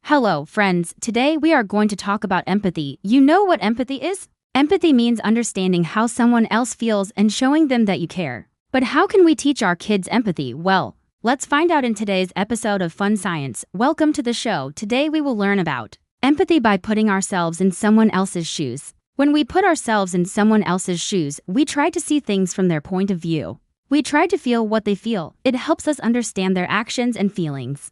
Hello, friends. Today we are going to talk about empathy. You know what empathy is? Empathy means understanding how someone else feels and showing them that you care. But how can we teach our kids empathy? Well, let's find out in today's episode of Fun Science. Welcome to the show. Today we will learn about empathy by putting ourselves in someone else's shoes. When we put ourselves in someone else's shoes, we try to see things from their point of view. We try to feel what they feel. It helps us understand their actions and feelings.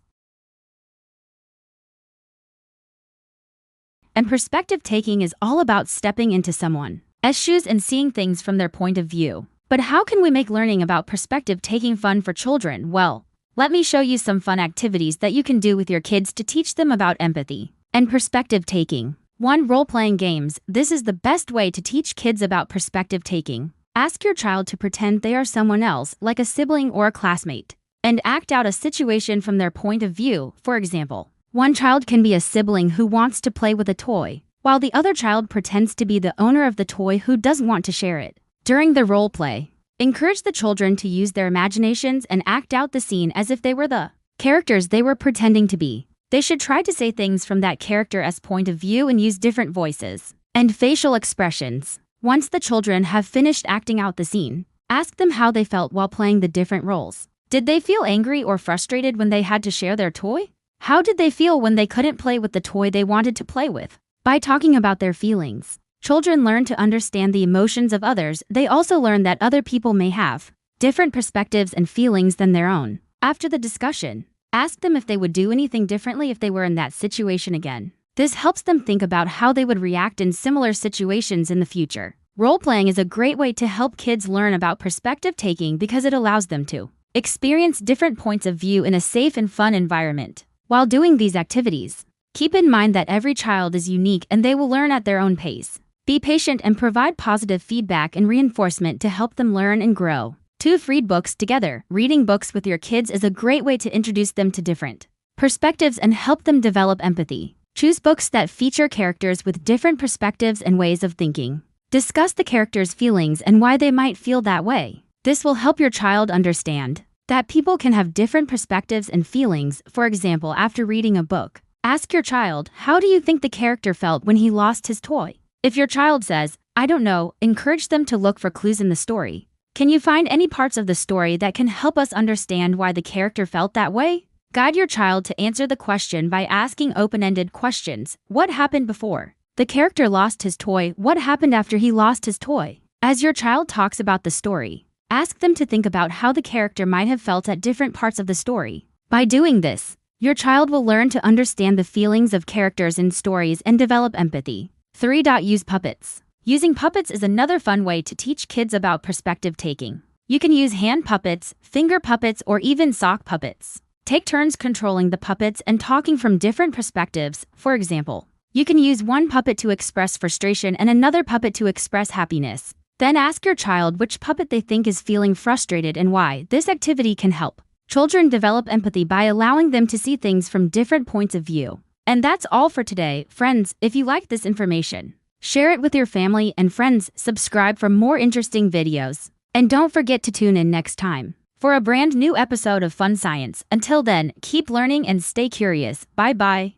And perspective taking is all about stepping into someone's shoes and seeing things from their point of view. But how can we make learning about perspective taking fun for children? Well, let me show you some fun activities that you can do with your kids to teach them about empathy and perspective taking. 1. Role-playing games. This is the best way to teach kids about perspective taking. Ask your child to pretend they are someone else, like a sibling or a classmate, and act out a situation from their point of view. For example, one child can be a sibling who wants to play with a toy, while the other child pretends to be the owner of the toy who doesn't want to share it. During the role play, encourage the children to use their imaginations and act out the scene as if they were the characters they were pretending to be. They should try to say things from that character's point of view and use different voices and facial expressions. Once the children have finished acting out the scene, ask them how they felt while playing the different roles. Did they feel angry or frustrated when they had to share their toy? How did they feel when they couldn't play with the toy they wanted to play with? By talking about their feelings, children learn to understand the emotions of others. They also learn that other people may have different perspectives and feelings than their own. After the discussion, ask them if they would do anything differently if they were in that situation again. This helps them think about how they would react in similar situations in the future. Role-playing is a great way to help kids learn about perspective taking because it allows them to experience different points of view in a safe and fun environment. While doing these activities, keep in mind that every child is unique and they will learn at their own pace. Be patient and provide positive feedback and reinforcement to help them learn and grow. 2. Read books together. Reading books with your kids is a great way to introduce them to different perspectives and help them develop empathy. Choose books that feature characters with different perspectives and ways of thinking. Discuss the characters' feelings and why they might feel that way. This will help your child understand that people can have different perspectives and feelings. For example, after reading a book, ask your child, how do you think the character felt when he lost his toy? If your child says, I don't know, encourage them to look for clues in the story. Can you find any parts of the story that can help us understand why the character felt that way? Guide your child to answer the question by asking open-ended questions. What happened before the character lost his toy? What happened after he lost his toy? As your child talks about the story, ask them to think about how the character might have felt at different parts of the story. By doing this, your child will learn to understand the feelings of characters in stories and develop empathy. 3. Use puppets. Using puppets is another fun way to teach kids about perspective taking. You can use hand puppets, finger puppets, or even sock puppets. Take turns controlling the puppets and talking from different perspectives. For example, you can use one puppet to express frustration and another puppet to express happiness. Then ask your child which puppet they think is feeling frustrated and why. This activity can help children develop empathy by allowing them to see things from different points of view. And that's all for today, friends. If you like this information, share it with your family and friends, subscribe for more interesting videos, and don't forget to tune in next time for a brand new episode of Fun Science. Until then, keep learning and stay curious. Bye-bye.